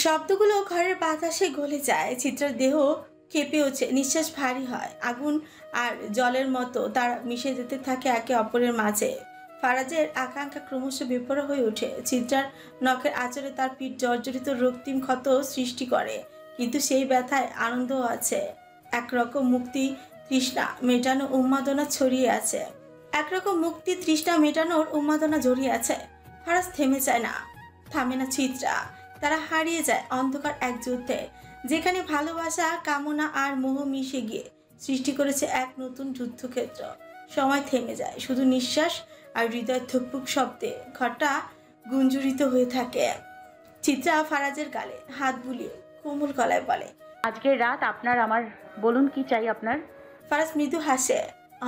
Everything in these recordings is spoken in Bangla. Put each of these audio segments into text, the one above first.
শব্দগুলো ঘরের বাতাসে গলে যায়। চিত্রার দেহ কেঁপে ওঠে, নিঃশ্বাস ভারী হয়। আগুন আর জলের মতো তারা মিশে যেতে থাকে একে অপরের মাঝে। ফারাজের আকাঙ্ক্ষা ক্রমশ বেপরোয়া হয়ে ওঠে। চিত্রার নখের আঁচড়ে তার পিঠ জর্জরিত রক্তিম ক্ষত সৃষ্টি করে, কিন্তু সেই ব্যথায় আনন্দও আছে। একরকম মুক্তি তৃষ্ণা মেটানো উন্মাদনা ছড়িয়ে আছে। একরকম মুক্তি তৃষ্ণা মেটানোর উন্মাদনা জড়িয়ে আছে। ফারাজ থেমে যায় না, থামে না চিত্রা। তারা হারিয়ে যায় অন্ধকার এক যুদ্ধে, যেখানে ভালোবাসা, কামনা আর মোহ মিশে গিয়ে সৃষ্টি করেছে এক নতুন যুদ্ধক্ষেত্র। সময় থেমে যায়, শুধু নিঃশ্বাস আর হৃদয় থুকপুক শব্দে ঘরটা গুঞ্জরিত হয়ে থাকে। চিত্রা ফারাজের গালে হাত বুলিয়ে কোমল গলায় বলে, আজকের রাত আপনার আমার, বলুন কি চাই আপনার। ফারাজ মৃদু হাসে।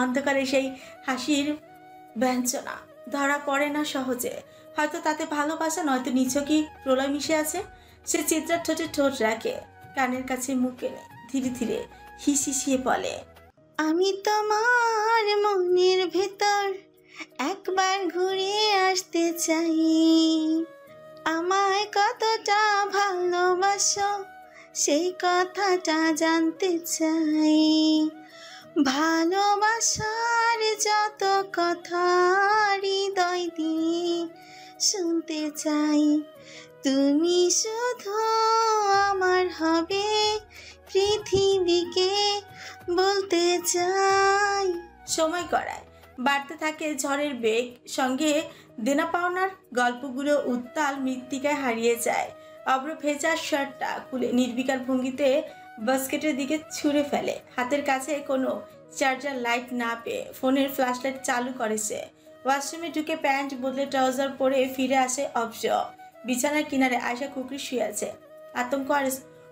অন্ধকারে সেই হাসির ব্যঞ্জনা ধরা পড়ে না সহজে। হয়তো তাতে ভালোবাসা, নয়তো নিছকই প্রলয় মিশে আছে। সে চিত্রার ঠোঁটে ঠোঁট রাখে, কানের কাছে মুখ এনে ধীরে ধীরে হিসিয়ে বলে, আমি তোমার মনের ভেতর একবার ঘুরে আসতে চাই। আমায় কতটা ভালোবাসো সেই কথাটা জানতে চাই। ভালোবাসার যত কথা হৃদয় দিয়ে শুনতে চাই। তুমি শুধু আমার হবে, পৃথিবীকে বলতে চাই। সময় গড়ায়, বাড়তে থাকে ঝড়ের বেগ, সঙ্গে দেনা পাওনার গল্পগুলো উত্তাল মৃত্তিকায় হারিয়ে যায়। অব্র ভেজা শার্টটা খুলে নির্বিকার ভঙ্গিতে বাস্কেটের দিকে ছুঁড়ে ফেলে। হাতের কাছে কোনো চার্জার লাইট না পেয়ে ফোনের ফ্ল্যাশ লাইট চালু করেছে। ওয়াশরুমে ঢুকে প্যান্ট বদলে ট্রাউজার পরে ফিরে আসে অবজ। বিছানার কিনারে আয়শা কুকরি শুয়ে আছে। আতঙ্ক আর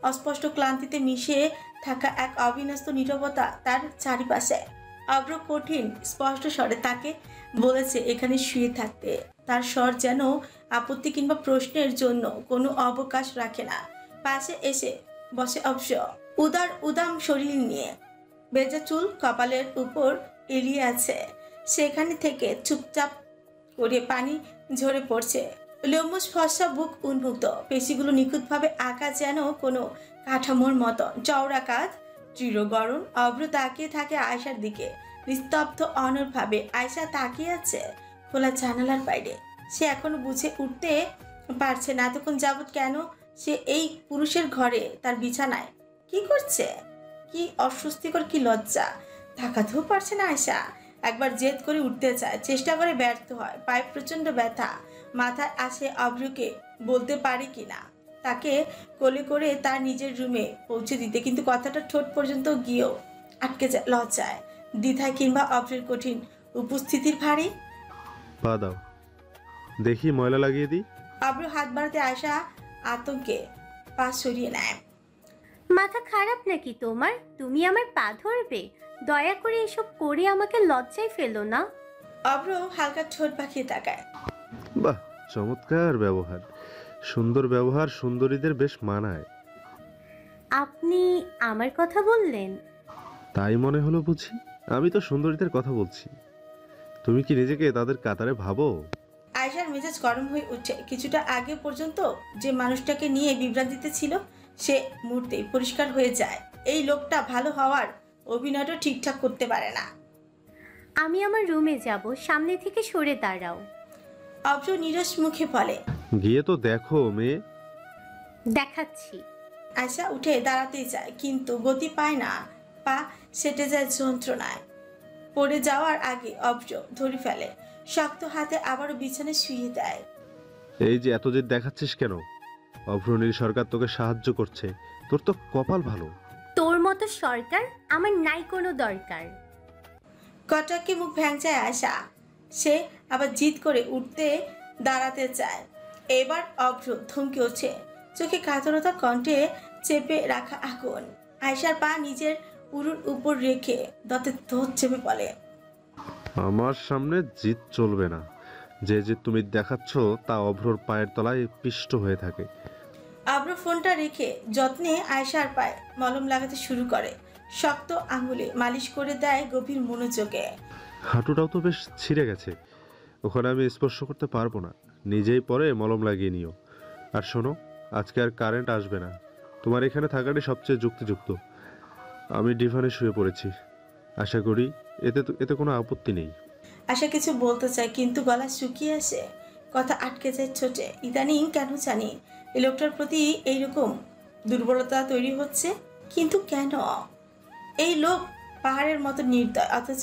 অস্পষ্ট ক্লান্তিতে মিশে থাকা এক অবিন্যস্ত নীরবতা তার চারিপাশে। অব্র কঠিন স্পষ্ট স্বরে তাকে বলেছে এখানে শুয়ে থাকতে। তার স্বর যেন আপত্তি কিংবা প্রশ্নের জন্য কোনো অবকাশ রাখে না। পাশে এসে বসে অবশ, উদাম শরীর নিয়ে, ভেজা চুল কপালের উপর এলিয়ে আছে। সেখানে থেকে চুপচাপ করে পানি ঝরে পড়ছে। লোমশ ফর্সা, বুক উন্মুক্ত, পেশিগুলো নিখুঁতভাবে আঁকা যেন কোনো কাঠামোর মতো। চওড়া কাঁধ, দৃঢ় গড়ন। অব্র তাকিয়ে থাকে আয়শার দিকে, নিস্তব্ধ অনড়ভাবে। আয়শা তাকিয়ে আছে খোলা জানালার বাইরে। সে এখনো বুঝে উঠতে পারছে না এতক্ষণ যাবৎ কেন সে এই পুরুষের ঘরে, তার বিছানায় কি করছে। কি অস্বস্তিকর, কি লজ্জা। তাকাতেও পারছে না আয়শা। একবার জেদ করে উঠতে চায়, চেষ্টা করে ব্যর্থ হয়। পায়ে প্রচন্ড ব্যথা। মাথায় আসে অভ্রকে বলতে পারে কিনা তাকে কোলে করে তার নিজের রুমে পৌঁছে দিতে, কিন্তু কথাটা ঠোঁট পর্যন্ত গিয়েও আটকে যায় লজ্জায়, দ্বিধায় কিংবা অভ্রের কঠিন উপস্থিতির ভারে। পা দাও, দেখি ময়লা লাগিয়ে দিই। অভ্র হাত বাড়াতে আয়শা আতঙ্কে পা সরিয়ে নেয়। মাথা খারাপ নাকি তোমার? তুমি আমার পা ধরবে? দয়া করে এসব করে আমাকে লজ্জায় ফেলো না। অভ্র হালকা ঠোঁট পাকিয়ে তাকায়। বাহ, চমৎকার ব্যবহার। সুন্দর ব্যবহার সুন্দরীদের বেশ মানায়। আপনি আমার কথা বললেন? তাই মনে হলো বুঝি? আমি তো সুন্দরীদের কথা বলছি। তুমি কি নিজেকে তাদের কাতারে ভাবো? আয়শার মেজাজ গরম হয়ে উঠছে। কিছুটা আগে পর্যন্ত যে মানুষটাকে নিয়ে বিভ্রান্তিতে ছিল, সে মুহূর্তেই পরিষ্কার হয়ে যায়। এই লোকটা ভালো হওয়ার অভিনয়টা ঠিকঠাক করতে পারে না। আমি আমার রুমে যাব, সামনে থেকে সরে দাঁড়াও। অভ্র নিরস মুখে বলে, গিয়ে তো দেখো মেয়ে। দেখাচ্ছি। আয়শা উঠে দাঁড়াতেই চায়, কিন্তু গতি পায় না। পা সেটে যায় যন্ত্রণায়। পড়ে যাওয়ার আগে অভ্র ধরে ফেলে শক্ত হাতে, আবারও বিছানায় শুয়ে দেয়। এই যে এত জেদ দেখাচ্ছিস কেন? অভ্রনীল সরকার তোকে সাহায্য করছে, তোর তো কপাল ভালো। তোর মতো সরকার আমার নাই কোনো দরকার। কটাকে মুখ ভ্যাংচায় আয়শা। সে আবার জিদ করে উঠতে দাঁড়াতে চায়। এবার অভ্র থমকে ওঠে, চোখে কাতরতা, কণ্ঠে চেপে রাখা আগুন। আয়শার পা নিজের উরুর উপর রেখে দাঁতে ধোঁত চেপে বলে, আমার সামনে জিদ চলবে না। যে জিদ তুমি দেখাচ্ছ তা অভ্রর পায়ের তলায় পিষ্ট হয়ে থাকে। অভ্র ফোনটা রেখে যত্নে আয়শার পায়ে মলম লাগাতে শুরু করে। শক্ত আঙুলে মালিশ করে দেয় গভীর মনোযোগে। হাঁটুটাও তো বেশ ছিঁড়ে গেছে, ওখানে আমি স্পর্শ করতে পারবো না। নিজেই পরে মলম লাগিয়ে নিও। আর শোনো, আজকে আর কারেন্ট আসবে না। তোমার এখানে থাকাটাই সবচেয়ে যুক্তিযুক্ত। আমি ডিভানে শুয়ে পড়েছি। আশা করি এতে কোনো আপত্তি নেই। আশা কিছু বলতে চায় কিন্তু গলা শুকিয়ে আসে, কথা আটকে যায় ছোটে। ইদানিং কেন জানি এই লোকটার প্রতি এইরকম দুর্বলতা তৈরি হচ্ছে। কিন্তু কেন? এই লোক পাহাড়ের মতো নির্দয়, অথচ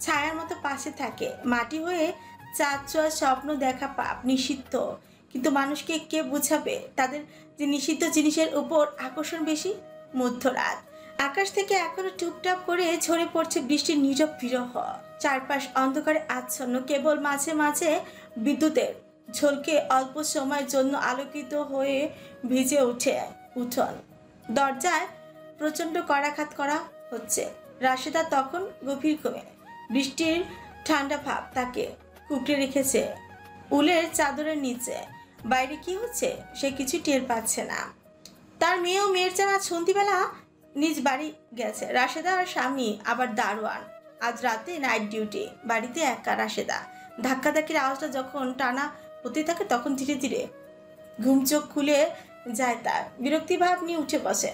ছায়ার মতো পাশে থাকে। মাটি হয়ে চাঁদ ছোঁয়ার স্বপ্ন দেখা পাপ নিষিদ্ধ, কিন্তু মানুষকে কে বুঝাবে তাদের যে নিষিদ্ধ জিনিসের উপর আকর্ষণ বেশি? মধ্যরাত, আকাশ থেকে এখনো টুপটাপ করে ঝরে পড়ছে বৃষ্টির নীরব বিরহ। চারপাশ অন্ধকারে আচ্ছন্ন, কেবল মাঝে মাঝে বিদ্যুতের ঝলকে অল্প সময়ের জন্য আলোকিত হয়ে ভিজে ওঠে উঠোন। দরজায় প্রচণ্ড করাঘাত করা হচ্ছে। রাশেদা তখন গভীর ঘুমে। বৃষ্টির ঠান্ডা ভাব তাকে কুকড়ে রেখেছে উলের চাদরের নিচে। বাইরে কি হচ্ছে সে কিছু টের পাচ্ছে না। তার মেয়েও মেয়ের জানা সন্ধিবেলা নিজ বাড়ি গেছে। রাশেদা আর স্বামী আবার দারোয়ান, আজ রাতে নাইট ডিউটি। বাড়িতে একা রাশেদা। ধাক্কাধাক্কির আওয়াজটা যখন টানা হতে থাকে তখন ধীরে ধীরে ঘুম চোখ খুলে যায় তার। বিরক্তিভাব নিয়ে উঠে বসে।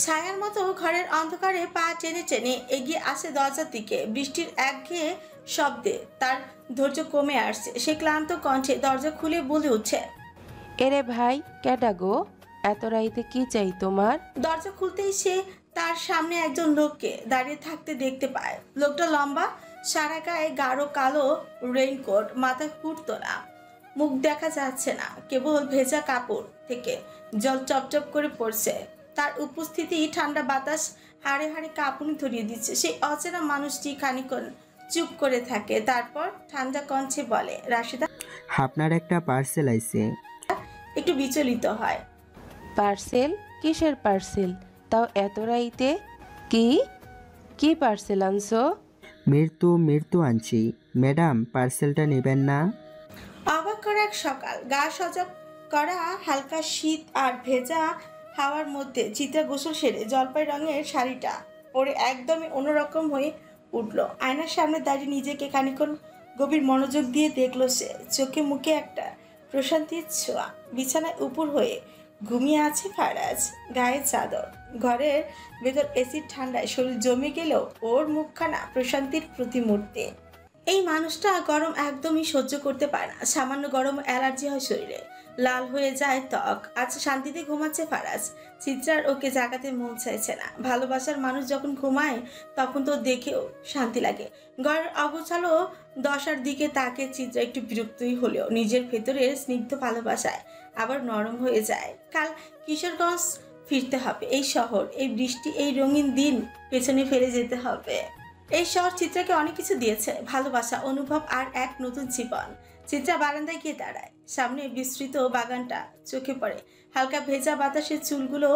ছায়ার মতো ঘরের অন্ধকারে পা টেনে টেনে এগিয়ে আসে দরজার দিকে। বৃষ্টির একঘেয়ে শব্দে তার ধৈর্য কমে আসছে। সে ক্লান্ত কণ্ঠে দরজা খুলে বলে উঠছে, এরে ভাই, কেডা গো? এত রাইতে কি চাই তোমার? দরজা খুলতেই সে তার সামনে একজন লোককে দাঁড়িয়ে থাকতে দেখতে পায়। লোকটা লম্বা, সারা গায়ে গাঢ় কালো রেইনকোট, মাথায় হুড তোলা, মুখ দেখা যাচ্ছে না, কেবল ভেজা কাপড় থেকে জল চপচপ করে পড়ছে। তার উপস্থিতি ঠান্ডা বাতাস হাড়ে হাড়ে কাঁপুনি ধরিয়ে দিচ্ছে। সেই অচেনা মানুষটি খানিকক্ষণ চুপ করে থাকে, তারপর ঠান্ডা কণ্ঠে বলে, রাশেদা। আপনার একটা পার্সেল আইছে। একটু বিচলিত হয়। পার্সেল? কিসের পার্সেল? তাও এত রাইতে? কি কি পার্সেল আনছো? মৃত্যু আনছি। ম্যাডাম, পার্সেলটা নেবেন না? অবাক করা এক সকাল, গা সজাগ করা হালকা শীত আর ভেজা হাওয়ার মধ্যে চিত্রা গোসল সেরে জলপাই রঙের শাড়িটা পরে একদমই অন্যরকম হয়ে উঠল। আয়নার সামনে দাঁড়িয়ে নিজেকে খানিকক্ষণ গভীর মনোযোগ দিয়ে দেখলো সে। চোখে মুখে একটা প্রশান্তির ছোঁয়া। বিছানায় উপর হয়ে ঘুমিয়ে আছে ফারাজ, গায়ে চাদর। ঘরের ভেতর এসির ঠান্ডায় শরীর জমে গেলেও ওর মুখখানা প্রশান্তির প্রতিমূর্তি। এই মানুষটা গরম একদমই সহ্য করতে পারে না। সামান্য গরম অ্যালার্জি হয় শরীরে, লাল হয়ে যায় ত্বক। আজ শান্তিতে ঘুমাচ্ছে ফারাজ। চিত্রার ওকে জাগাতে মন চাইছে না। ভালোবাসার মানুষ যখন ঘুমায় তখন তো দেখেও শান্তি লাগে। ঘরের অগোছালো দশার দিকে তাকে চিত্রা একটু বিরক্তই হলেও নিজের ভেতরের স্নিগ্ধ ভালোবাসায় আবার নরম হয়ে যায়। কাল কিশোরগঞ্জ ফিরতে হবে। এই শহর, এই বৃষ্টি, এই রঙিন দিন পেছনে ফেলে যেতে হবে। এই শহর চিত্রাকে অনেক কিছু দিয়েছে, ভালোবাসা, অনুভব আর এক নতুন জীবন। চিত্রা বারান্দায় গিয়ে দাঁড়ায়। সামনে বিস্তৃত বাগানটা চোখে পড়ে। হালকা ভেজা বাতাসে চুলগুলো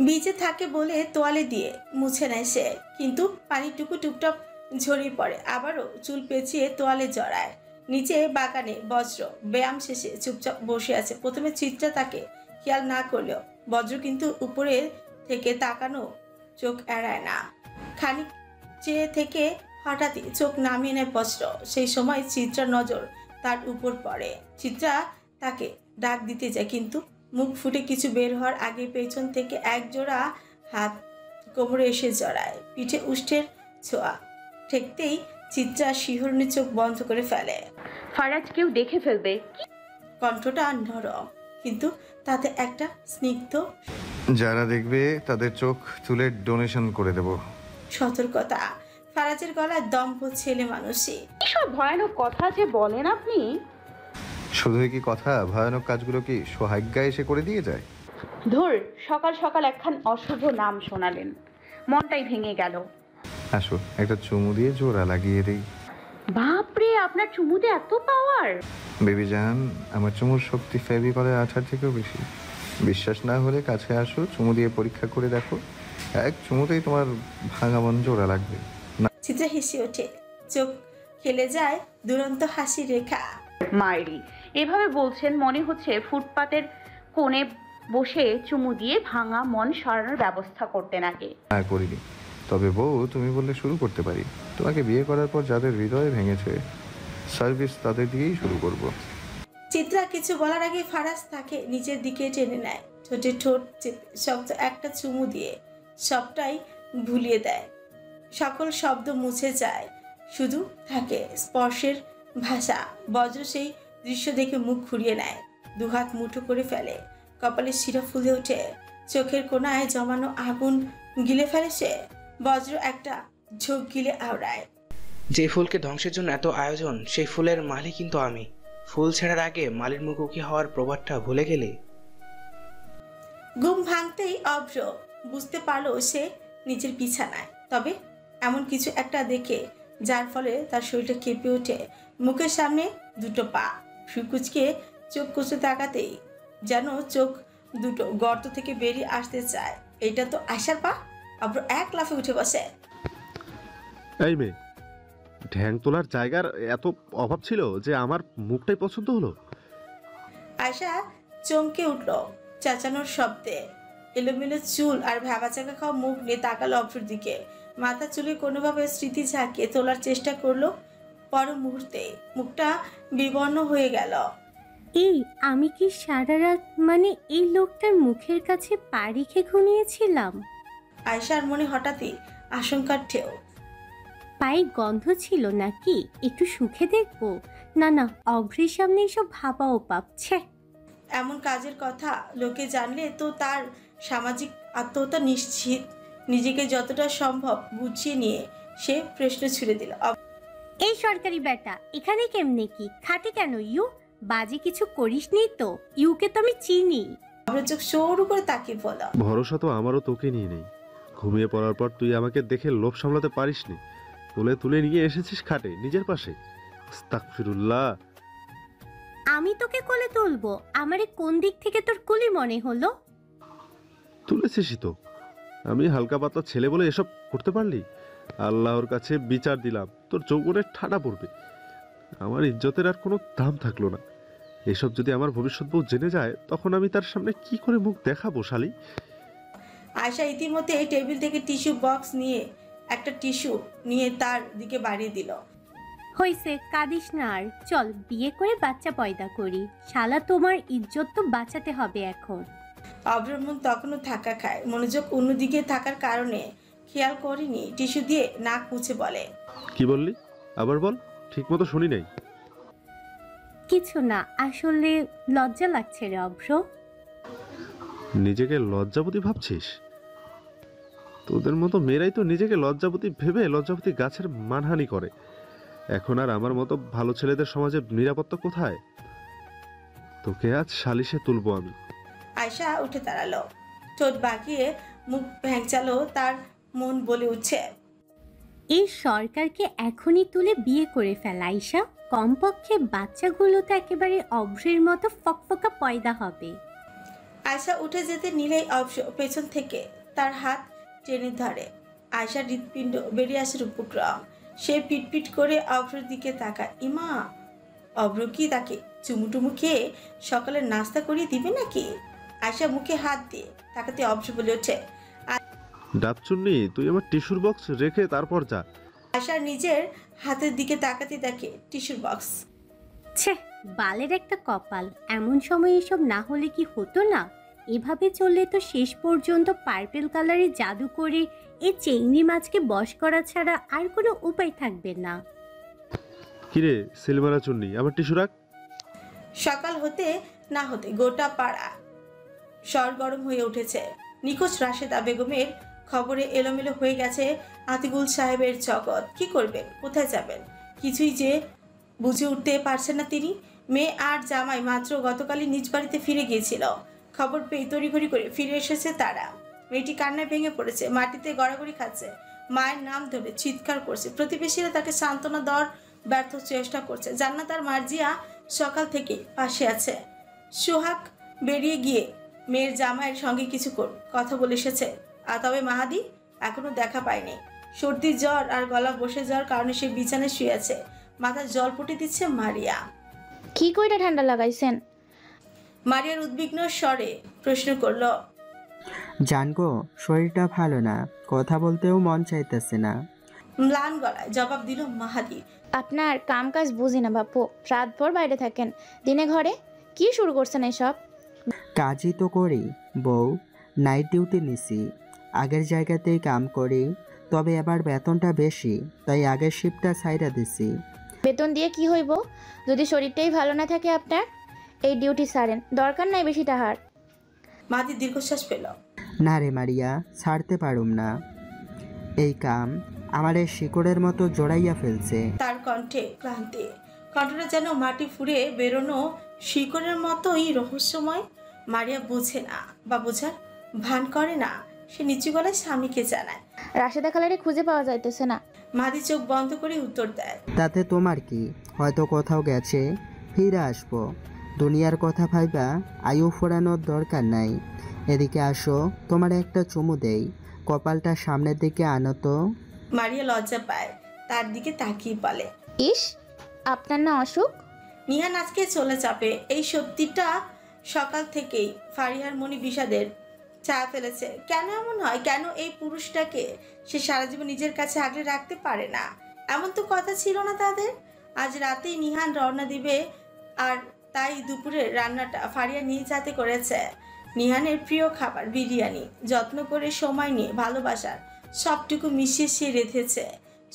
ভিজে থাকে বলে তোয়ালে দিয়ে মুছে নেয় সে, কিন্তু পানিটুকু টুপটাপ ঝরিয়ে পড়ে। আবারও চুল পেঁচিয়ে তোয়ালে জড়ায়। নিচে বাগানে বজ্র ব্যায়াম শেষে চুপচাপ বসে আছে। প্রথমে চিত্রা তাকে খেয়াল না করলেও বজ্র কিন্তু উপরে থেকে তাকানো চোখ এড়ায় না। খানিক চেয়ে থেকে হঠাৎই চোখ নামিয়ে নেয় বজ্র। সেই সময় চিত্রার নজর তার উপর পড়ে। চিত্রা তাকে ডাক দিতে যায়, কিন্তু মুখ ফুটে কিছু বের হওয়ার আগে পেছন থেকে এক জোড়া হাত কোমরে এসে জড়ায়। পিঠে উষ্ঠের ছোঁয়া ঠেকতেই চিত্রা শিহরণে চোখ বন্ধ করে ফেলে। ফারাজ, কেউ দেখে ফেলবে। কণ্ঠটা নরম, কিন্তু তাতে একটা স্নিগ্ধ যারা দেখবে তাদের চোখ তুলে ডোনেশন করে দেব সতর্কতা। ফারাজের গলায় দম্ভ ছেলে মানুষই। এসব ভয়ানক কথা যে বলেন আপনি। শুধুই কি কথা, ভয়ানক কাজগুলো কি সৌভাগ্য এসে করে দিয়ে যায়? ধুর, সকাল সকাল একখান অশুভ নাম শোনালেন, মনটাই ভেঙে গেল। আসো একটা চুমু দিয়ে জোড়া লাগিয়ে দেই। বাপরে, আপনার চুমুতে এত পাওয়ার! বেবি জান, আমার চুমুর শক্তি ফেভিকলের আঠার থেকেও বেশি। বিশ্বাস না হলে কাছে আসো, চুমু দিয়ে পরীক্ষা করে দেখো। এক চুমুতেই তোমার ভাঙা মন জোড়া লাগবে। চিত্রা হেসে ওঠে, চোখ খেলে যায় দুরন্ত হাসি রেখা। মায়েরি, এভাবে বলছেন মনে হচ্ছে ফুটপাতের কোণে বসে চুমু দিয়ে ভাঙা মন সরানোর ব্যবস্থা করতেন আগে। না করিনি, তবে বউ তুমি বললে শুরু করতে পারি। তোমাকে বিয়ে করার পর যাদের হৃদয় ভেঙেছে, সার্ভিস তাদের দিয়েই শুরু করব। চিত্রা কিছু বলার আগে ফারাজ তাকে নিচের দিকে টেনে নেয়, ঠোঁটে ঠোঁট চেপে শব্দ একটা চুমু দিয়ে সবটাই ভুলিয়ে দেয়। সকল শব্দ মুছে যায়, শুধু থাকে স্পর্শের ভাষা। বজ্র সেই দৃশ্য দেখে মুখ ঘুরিয়ে নেয়, দুহাত মুঠো করে ফেলে, কপালে শিরা ফুলে ওঠে, চোখের কোণায় জমানো আগুন গিলে ফেলে সে। বজ্র একটা ঝোঁক গিলে আওড়ায়। যে ফুলকে ধ্বংসের জন্য এত আয়োজন, সেই ফুলের মালি কিন্তু আমি। ফুল ছেড়ার আগে মালির মুখোমুখি হওয়ার প্রবাদটা ভুলে গেলে। ঘুম ভাঙতেই অভ্র বুঝতে পারলো সে নিজের বিছানায়, তবে এমন কিছু একটা দেখে যার ফলে তার শরীরটা কেঁপে ওঠে। মুখের সামনে দুটো পা, ফুকুচকে চোখ কষে তাকাতেই যেন চোখ দুটো গর্ত থেকে বেরিয়ে আসতে চায়। এটা তো আয়শার পা। অভ্র এক লাফে উঠে বসে। এই মেয়ে, ঢ্যাং তোলার জায়গার এত অভাব ছিল যে আমার মুখটাই পছন্দ হলো? আয়শা চমকে উঠল চেঁচানোর শব্দে। এলোমেলো চুল আর ভ্যাবাচাকা খাওয়া মুখ নিয়ে তাকালো অভ্রর দিকে। মাথা চুলে কোনোভাবে স্মৃতি ঝাঁকিয়ে তোলার চেষ্টা করলো, পর মুহূর্তে মুখটা বিবর্ণ হয়ে গেল। এই আমি কি সারা রাত এই লোকটার মুখের কাছে পা রেখে ঘুমিয়েছিলাম? আয়শার মনে হঠাৎই আশঙ্কার ঢেউ। পায়ে গন্ধ ছিল নাকি? একটু শুখে দেখবো। না না, অভ্রের সামনে এসব ভাবাও পাচ্ছে। এমন কাজের কথা লোকে জানলে তো তার সামাজিক আত্মহত্যা নিশ্চিত। নিজেকে যতটা সম্ভব গুছিয়ে নিয়ে সে প্রশ্ন ছুড়ে দিল। এই সরকারি বেটা, এখানে কেমনে কি খাটে কেন? ইউ বাজে কিছু করিসনি তো? ইউকে তো আমি চিনি। অভ্র চোখ সরু করে তাকিয়ে বলল, ভরসা তো আমারও তোকে নিয়ে নেই। ঘুমিয়ে পড়ার পর তুই আমাকে দেখে লোভ সামলাতে পারিসনি, তুলে তুলে নিয়ে এসেছিস খাটে নিজের পাশে। আস্তাগফিরুল্লাহ। আমি তোকে কোলে তুলবো? আমারে কোন দিক থেকে তোর কুলি মনে হলো? তুলেছিসই তো। আমি হালকা পাতলা ছেলে বলে এসব করতে পারলি? আল্লাহর কাছে বিচার দিলাম, তোর যৌবনের ঠাডা পড়বে। আমার ইজ্জতের আর কোনো দাম থাকলো না। এসব যদি আমার ভবিষ্যৎ বউ জেনে যায়, তখন আমি তার সামনে কি করে মুখ দেখাবো শালি? আয়শা ইতিমধ্যে টেবিল থেকে টিস্যু বক্স নিয়ে একটা টিস্যু নিয়ে তার দিকে বাড়িয়ে দিল। হইছে, কাঁদিস না আর। চল বিয়ে করে বাচ্চা পয়দা করি। শালা তোমার ইজ্জত তো বাঁচাতে হবে এখন। অভ্রের মন তখনও ধাক্কা খায়, মনোযোগ অন্যদিকে থাকার কারণে খেয়াল করিনি। টিস্যু দিয়ে নাক মুছে বলে, কি বললি? আবার বল, ঠিক মতো শুনি নাই। কিছু না, আসলে লজ্জা লাগছে রে অভ্র। নিজেকে লজ্জাবতী ভাবছিস? তোদের মতো মেয়েরাই তো নিজেকে লজ্জাবতী ভেবে লজ্জাবতী গাছের মানহানি করে। এখন আর আমার মতো ভালো ছেলেদের সমাজে নিরাপত্তা কোথায়? তোকে আজ সালিশে তুলবো আমি। আয়শা উঠে দাঁড়ালো, ঠোঁট বাঁকিয়ে মুখ ভ্যাংচালো। তার মন বলে উঠছে, এই সরকারকে এখনই তুলে বিয়ে করে ফেলা আইসা। কমপক্ষে বাচ্চাগুলো তো একেবারে অভ্রের মতো ফকফকা পয়দা হবে। আয়শা উঠে যেতে নিলেই অভ্র পেছন থেকে তার হাত টেনে ধরে। আয়শার হৃৎপিণ্ড বেরিয়ে আসার উপক্রম। সে পিটপিট করে অভ্রের দিকে তাকায়। ইমা, অভ্র কি তাকে চুমুটুমু খেয়ে সকালের নাস্তা করিয়ে দিবে নাকি? আয়শা মুখে হাত দিয়ে তাকাতে অভ্র বলে ওঠে, ডাবচুন্নি, তুই আমার টিস্যুর বক্স রেখে তারপর যা। আয়শা নিজের হাতের দিকে তাকাতে দেখে টিস্যুর বক্স। ছে, বালের একটা কপাল। এমন সময় এসব না হলে কি হতো না? এভাবে চললে তো শেষ পর্যন্ত পার্পেল কালারে জাদু করে এই চিংড়ি মাছকে বশ করা ছাড়া আর কোনো উপায় থাকবে না। কিরে সিলমারা চুন্নি, আমার টিস্যু রাখ। সকাল হতে না হতে গোটা পাড়া সরগরম হয়ে উঠেছে। নিখোঁজ রাশেদা বেগমের খবরে এলোমেলো হয়ে গেছে আতিকুল সাহেবের জগৎ। কি করবেন, কোথায় যাবেন, কিছুই যে বুঝে উঠতে পারছেন না তিনি। মেয়ে আর জামাই মাত্র গতকালই নিজ বাড়িতে ফিরে গিয়েছিল। খবর পেয়ে তড়িঘড়ি করে ফিরে এসেছে তারা। মেয়েটি কান্নায় ভেঙে পড়েছে, মাটিতে গড়াগড়ি খাচ্ছে, মায়ের নাম ধরে চিৎকার করছে। প্রতিবেশীরা তাকে সান্ত্বনা দেওয়ার ব্যর্থ চেষ্টা করছে। জান্নাত আর মার্জিয়া সকাল থেকে পাশে আছে। সোহাগ বেরিয়ে গিয়ে মেয়ের জামাইয়ের সঙ্গে কিছু কথা বলে এসেছে। আর তবে মাহাদি এখনো দেখা পায়নি। সর্দি জ্বর আর গলা বসে যাওয়ার কারণে সে বিছানায় শুয়ে আছে। মাথায় জল পটে দিচ্ছে মারিয়া। কি কইরা ঠান্ডা লাগাইছেন? মারিয়ার উদ্বিগ্ন স্বরে প্রশ্ন করল, জানগো, শরীরটা ভালো না, কথা বলতেও মন চাইতেছে না। ম্লান গলায় জবাব দিল মাহাদি। আপনার কাম কাজ বুঝি না বাপু, রাতভর বাইরে থাকেন, দিনে ঘরে। কি শুরু করছেন এসব? কাজই তো করি বউ, নাইট ডিউটি নিছি। আগের জায়গাতেই কাম করি, তবে এবার বেতনটা বেশি, তাই আগের শিফটটা ছাইড়া দিছি। বেতন দিয়ে কি হইব যদি শরীরটাই ভালো না থাকে আপনার? এই ডিউটি সারেন, দরকার নাই বেশি টাহার। মাহাদি দীর্ঘশ্বাস পেল। না রে মারিয়া, ছাড়তে পারুম না। এই কাম আমার এই শিকড়ের মতো জড়াইয়া ফেলছে। তার কণ্ঠে ক্লান্তি, কণ্ঠটা যেন মাটি ফুঁড়ে বেরোনো শিকড়ের মতোই রহস্যময়। মারিয়া বোঝে না বা বোঝার ভান করে না। সে নিচু গলায় স্বামীকে জানায়। রাশেদা খালারে খুঁজে পাওয়া যাইতেছে না। মাহাদি চোখ বন্ধ করে উত্তর দেয়। তাতে তোমার কি? হয়তো কোথাও গেছে, ফিরে আসবো। দুনিয়ার কথা ভাইবা আয়ু ফোরানোর দরকার নাই। এদিকে আসো, তোমার একটা চুমু দেই। কপালটা সামনের দিকে আনো তো। মারিয়া লজ্জা পায়, তার দিকে তাকিয়ে বলে, ইস, আপনার না অসুখ? নিহান আজকে চলে যাবে। এই সত্যিটা সকাল থেকেই ফারিহার মনি বিষাদের ছায়া ফেলেছে। কেন এমন হয়? কেন এই পুরুষটাকে সে সারা জীবন নিজের কাছে আগলে রাখতে পারে না? এমন তো কথা ছিল না তাদের। আজ রাতেই নিহান রওনা দিবে, আর তাই দুপুরের রান্নাটা ফারিয়া নিজ হাতে করেছে। নিহানের প্রিয় খাবার বিরিয়ানি, যত্ন করে সময় নিয়ে ভালোবাসার সবটুকু মিশিয়ে সে রেঁধেছে।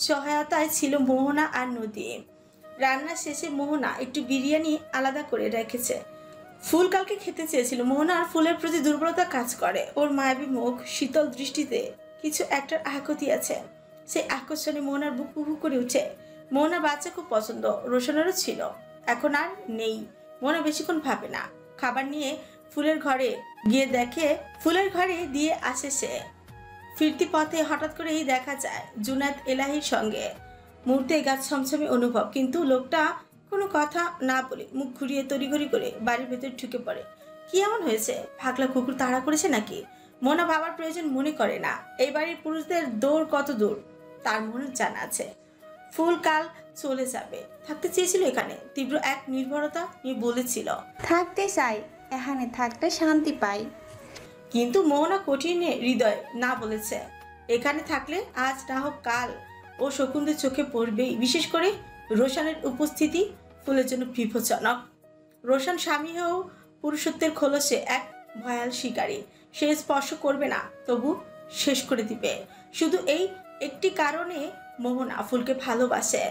সহায়তায় ছিল মোহনা আর নদী। রান্না শেষে মোহনা একটু বিরিয়ানি আলাদা করে রেখেছে। ফুল কালকে খেতে চেয়েছিল। মোহনার ফুলের প্রতি দুর্বলতা কাজ করে। ওর মায়াবী মুখ, শীতল দৃষ্টিতে কিছু একটার আকুতি আছে। সেই আকর্ষণে মোহনার বুক হু করে উঠে। মোহনার বাচ্চা খুব পছন্দ, রোশনেরও ছিল, এখন আর নেই। মোহনা বেশিক্ষণ ভাবে না। খাবার নিয়ে ফুলের ঘরে গিয়ে দেখে ফুলের ঘরে দিয়ে আসে সে। ফিরতি পথে হঠাৎ করেই দেখা যায় জুনায়েদ এলাহির সঙ্গে। মুহূর্তে গা ছমছমে অনুভব, কিন্তু লোকটা কোনো কথা না বলে মুখ ঘুরিয়ে তড়িঘড়ি করে বাড়ির ভেতর ঢুকে পড়ে। কি এমন হয়েছে? পাগলা কুকুর তাড়া করেছে নাকি? মোনা ভাবার প্রয়োজন মনে করে না। এই বাড়ির পুরুষদের দৌড় কত দূর তার মনে জানা আছে। ফুল কাল চলে যাবে, থাকতে চেয়েছিল এখানে। তীব্র এক নির্ভরতা নিয়ে বলেছিল, থাকতে চাই, এখানে থাকতে শান্তি পাই। কিন্তু মোহনা কঠিনে হৃদয় না বলেছে। এখানে থাকলে আজ না হোক কাল ও শকুনদের চোখে পড়বেই। বিশেষ করে রোশানের উপস্থিতি ফুলের জন্য বিপজ্জনক। রোশান স্বামী হয়েও পুরুষত্বের খোলসে এক ভয়াল শিকারী। সে স্পর্শ করবে না, তবু শেষ করে দিবে। শুধু এই একটি কারণে মোহনা ফুলকে ভালোবাসে।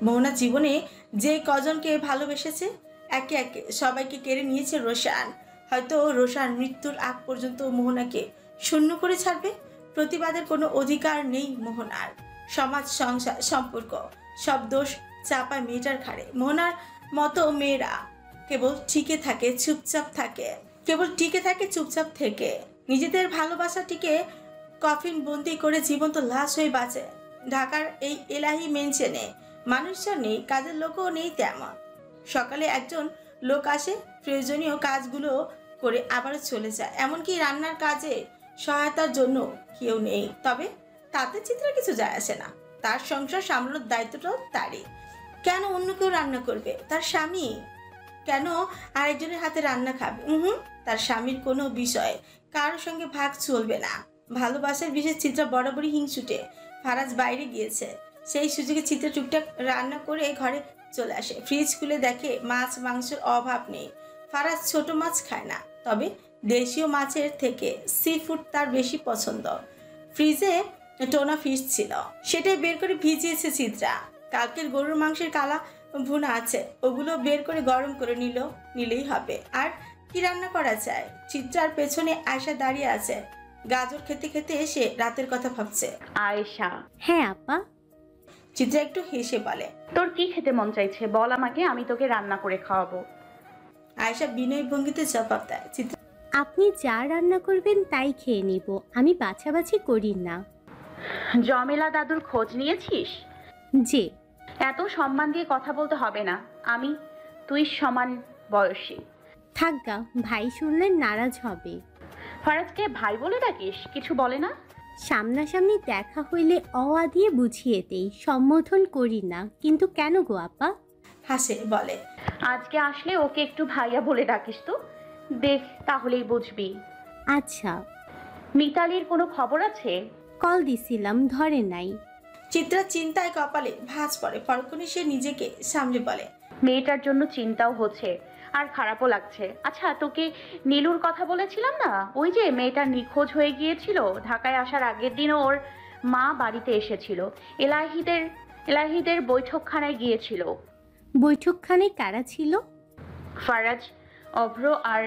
মোহনা জীবনে যে কজনকে ভালোবেসেছে, একে একে সবাইকে কেড়ে নিয়েছে রোশান। হয়তো রোশান মৃত্যুর আগ পর্যন্ত মোহনাকে শূন্য করে ছাড়বে। প্রতিবাদের কোনো অধিকার নেই মোহনার। সমাজ, সংসার, সম্পর্ক সব দোষ চাপায় মেয়েটার ঘাড়ে। মোহনার মতো মেয়েরা কেবল টিকে থাকে, চুপচাপ থাকে। কেবল টিকে থাকে চুপচাপ থেকে নিজেদের ভালোবাসাটিকে কফিন বন্দি করে জীবন্ত লাশ হয়ে বাঁচে। ঢাকার এই এলাহি মেনশনে মানুষজন নেই, কাজের লোকও নেই তেমন। সকালে একজন লোক আসে, প্রয়োজনীয় কাজগুলো করে আবারও চলে যায়। এমনকি রান্নার কাজে সহায়তার জন্য কেউ নেই। তবে তাতে চিত্রা কিছু যায় আসে না। তার সংসার সামলানোর দায়িত্বটাও তারই। কেন অন্য কেউ রান্না করবে? তার স্বামী কেন আরেকজনের হাতে রান্না খাবে? তার স্বামীর কোনো বিষয় কারোর সঙ্গে ভাগ চলবে না। ভালোবাসার বিশেষ চিত্রা বরাবরই হিংসুটে। ফারাজ বাইরে গিয়েছে, সেই সুযোগে চিত্রা টুকটাক রান্না করে ঘরে চলে আসে। ফ্রিজ খুলে দেখে মাছ মাংসের অভাব নেই। ফারাজ ছোট মাছ খায় না, তবে দেশীয় মাছের থেকে সি ফুড তার বেশি পছন্দ। ফ্রিজে টোনা ফিশ ছিল, সেটাই বের করে ভিজিয়েছে চিত্রা। কালকের গরুর মাংসের কালা ভুনা আছে, ওগুলো বের করে গরম করে নিলেই হবে। আর কি রান্না করা যায়? চিত্রার পেছনে আয়শা দাঁড়িয়ে আছে। গাজর খেতে খেতে এসে রাতের কথা ভাবছে। আয়েশা? হ্যাঁ আপা। চিত্রা একটু হেসে বলে, তোর কি খেতে মন চাইছে বল আমাকে, আমি তোকে রান্না করে খাওয়াবো। আয়শা বিনয় ভঙ্গিতে জবাব দেয়, চিত্রা আপনি যা রান্না করবেন তাই খেয়ে নিব, আমি বাছাবাছি করি না। জমেলা দাদুর খোঁজ নিয়েছিস? যে এত সম্মান দিয়ে কথা বলতে হবে না, আমি তুই সমান বয়সী। থাকগা, ভাই শুনলে নারাজ হবে। ফারাজকে ভাই বলে ডাকিস? কিছু বলে না? সামনাসামনি দেখা হইলে অয়া দিয়ে বুঝিয়ে দেই, সম্বোধন করি না। কিন্তু কেন গো আপা? হাসে বলে, আজকে আসলে ওকে একটু ভাইয়া বলে ডাকিস তো, দেখ তাহলেই বুঝবি। আচ্ছা। মিতালির কোনো খবর আছে? কল দিছিলাম, ধরে নাই। চিত্রা চিন্তায় কপালে ভাঁজ পড়ে। পরক্ষণে সে নিজেকে সামলে বলে, মেয়েটার জন্য চিন্তাও হচ্ছে আর খারাপও লাগছে। আচ্ছা, তোকে নীলুর কথা বলেছিলাম না? ওই যে মেয়েটা নিখোঁজ হয়ে গিয়েছিল, ঢাকায় আসার আগের দিন ওর মা বাড়িতে এসেছিল, এলাহিদের বৈঠকখানায় গিয়েছিল। বৈঠকখানায় কারা ছিল? ফারাজ, অভ্র আর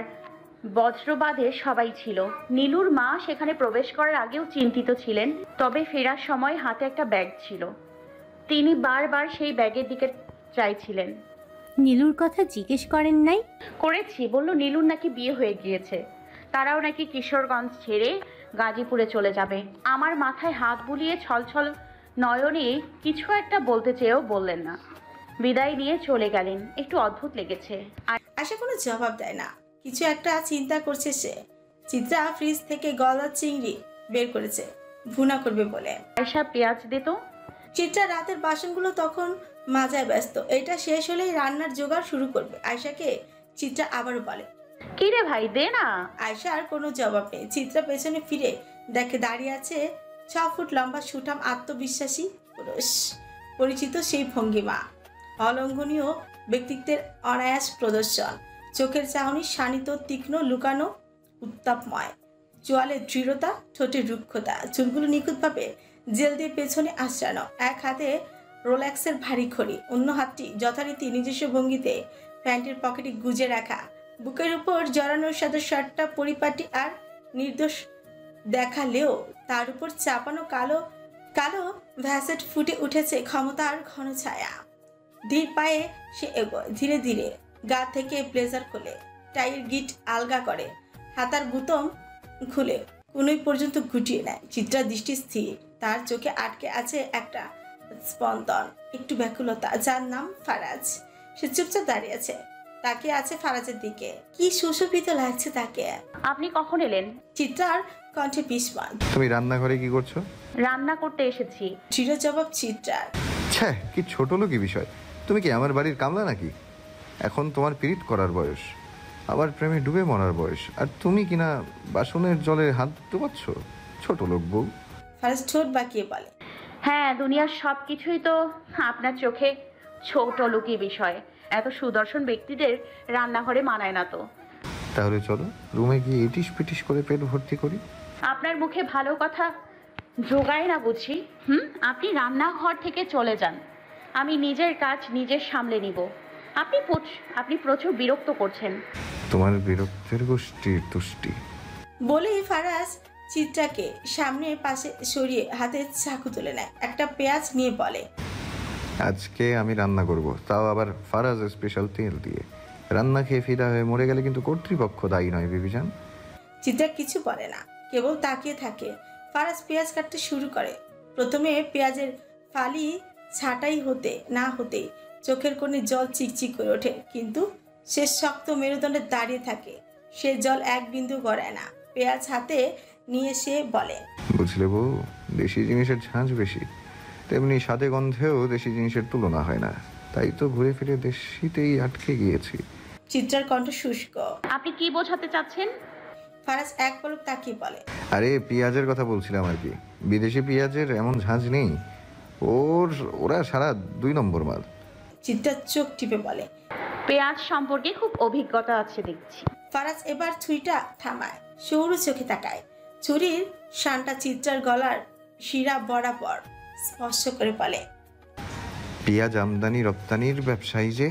বজ্রবাদে সবাই ছিল। নীলুর মা সেখানে প্রবেশ করার আগেও চিন্তিত ছিলেন, তবে ফেরার সময় হাতে একটা ব্যাগ ছিল। তিনি বারবার সেই ব্যাগের দিকে চাইছিলেন। নীলুর কথা জিজ্ঞেস করেন নাই? করেছি, বলল নীলুর নাকি বিয়ে হয়ে গিয়েছে, তারাও নাকি কিশোরগঞ্জ ছেড়ে গাজীপুরে চলে যাবে। আমার মাথায় হাত বুলিয়ে ছলছল নয়নে কিছু একটা বলতে চেয়েও বললেন না, বিদায় নিয়ে চলে গেলেন। একটু অদ্ভুত লেগেছে। আয়শা কোনো জবাব দেয় না, কিছু একটা চিন্তা করছে সে। চিত্রা ফ্রিজ থেকে গলা চিংড়ি বের করেছে, ভুনা করবে বলে। আয়শা, পেঁয়াজ দে তো। চিত্রা রাতের বাসনগুলো তখন মাজায় ব্যস্ত, এটা শেষ হলেই রান্নার জোগাড় শুরু করবে। আয়শাকে চিত্রা আবারও বলে, কি রে ভাই, দে না। আয়শা আর কোনো জবাব নেই। চিত্রা পেছনে ফিরে দেখে দাঁড়িয়ে আছে 6 ফুট লম্বা সুঠাম আত্মবিশ্বাসী পুরুষ। পরিচিত সেই ভঙ্গিমা, অলঙ্ঘনীয় ব্যক্তিত্বের অনায়াস প্রদর্শন, চোখের চাহনি শানিত, তীক্ষ্ণ, লুকানো, উত্তাপময়, চোয়ালে দৃঢ়তা, ঠোঁটে রুক্ষতা, চুলগুলো নিখুঁতভাবে জেল দিয়ে পেছনে আশ্রানো। এক হাতে রোলেক্সের ভারী ঘড়ি, অন্য হাতটি যথারীতি নিজস্ব ভঙ্গিতে প্যান্টের পকেটে গুজে রাখা। বুকের উপর জড়ানো সাদা শার্টটা পরিপাটি আর নির্দোষ দেখালেও তার উপর চাপানো কালো কালো ভ্যাসেট ফুটে উঠেছে ক্ষমতার ঘন ছায়া। ধীর পায়ে সে এগোয়, ধীরে ধীরে গা থেকে ব্লেজার খোলে, টাইয়ের গিট আলগা করে, হাতার বুতম খুলে কোনোই পর্যন্ত গুটিয়ে নেয়। চিত্রার দৃষ্টি স্থির, তার চোখে আটকে আছে একটা স্পন্দন, একটু ব্যাকুলতা, যার নাম ফারাজ। সে চুপচাপ দাঁড়িয়ে আছে, তাকিয়ে আছে ফারাজের দিকে। কি সুশোভিত লাগছে তাকে। আপনি কখন এলেন? চিত্রার কণ্ঠে বিস্ময়। তুমি রান্নাঘরে কি করছো? রান্না করতে এসেছি। দৃঢ় জবাব চিত্রার। ছ্যাঃ, কি ছোট লোকই বিষয়। তুমি কি আমার বাড়ির কামলা নাকি? এখন তোমার পীড়িত করার বয়স, আবার প্রেমে ডুবে মরার বয়স, আর তুমি কিনা বাসনের জলে হাত ডুবাচ্ছ। ছোট লোক বউ। ফারাজ ঠোঁট বাঁকিয়ে বলে, হ্যাঁ, দুনিয়ার সব কিছুই তো আপনার চোখে ছোট লোকই বিষয়। এত সুদর্শন ব্যক্তিদের রান্নাঘরে মানায় না তো। তাহলে চলো রুমে গিয়ে ইটিস পিটিস করে পেট ভর্তি করি। আপনার মুখে ভালো কথা জোগায় না বুঝি? আপনি রান্নাঘর থেকে চলে যান, আমি নিজের কাজ নিজের সামলে নিব। আপনি প্রচুর বিরক্ত করছেন। তোমার বিরক্তের গোষ্ঠীর তুষ্টি। বলেই ফারাজ চিত্রাকে সামনের পাশে সরিয়ে হাতে চাকু তুলে নেয়, একটা পেঁয়াজ নিয়ে বলে, আজকে আমি রান্না করব, তাও আবার ফারাজের স্পেশাল তেল দিয়ে। রান্না খেয়ে ফিদা হয়ে মরে গেলে কিন্তু কর্তৃপক্ষ দায়ী নয় বিবিজান। চিত্রা কিছু বলে না, কেবল তাকিয়ে থাকে। ফারাজ পেঁয়াজ কাটতে শুরু করে। প্রথমে পেঁয়াজের ফালি ছাঁটাই হতে না হতেই চোখের কোণে জল চিকচিক করে ওঠে, কিন্তু সে শক্ত মেরুদণ্ডে দাঁড়িয়ে থাকে। সে জল এক বিন্দু গড়ায় না। পেঁয়াজ হাতে নিয়ে সে বলে, বুঝলে বউ, দেশি জিনিসের ঝাঁঝ বেশি, তেমনি স্বাদে গন্ধেও দেশি জিনিসের তুলনা হয় না। তাই তো ঘুরে ফিরে দেশিতেই আটকে গিয়েছি। চিত্রার কণ্ঠ শুষ্ক। আপনি কি বোঝাতে চাচ্ছেন? ফারাজ এক পলক তাকিয়ে বলে, আরে পেঁয়াজের কথা বলছিলাম আর কি। বিদেশি পেঁয়াজের এমন ঝাঁঝ নেই, ওরা সারা 2 নম্বর মাল। চিত্রার চোখ টিপে বলে, পেঁয়াজ সম্পর্কে খুব অভিজ্ঞতা আছে দেখছি। ফারাজ এবার ছুরিটা থামায়, সৌর চোখে তাকায়। ছুরির শানটা চিত্রার গলার শিরা বরাবর স্পর্শ করে বলে, পেঁয়াজ আমদানি রপ্তানির ব্যবসায়ী যে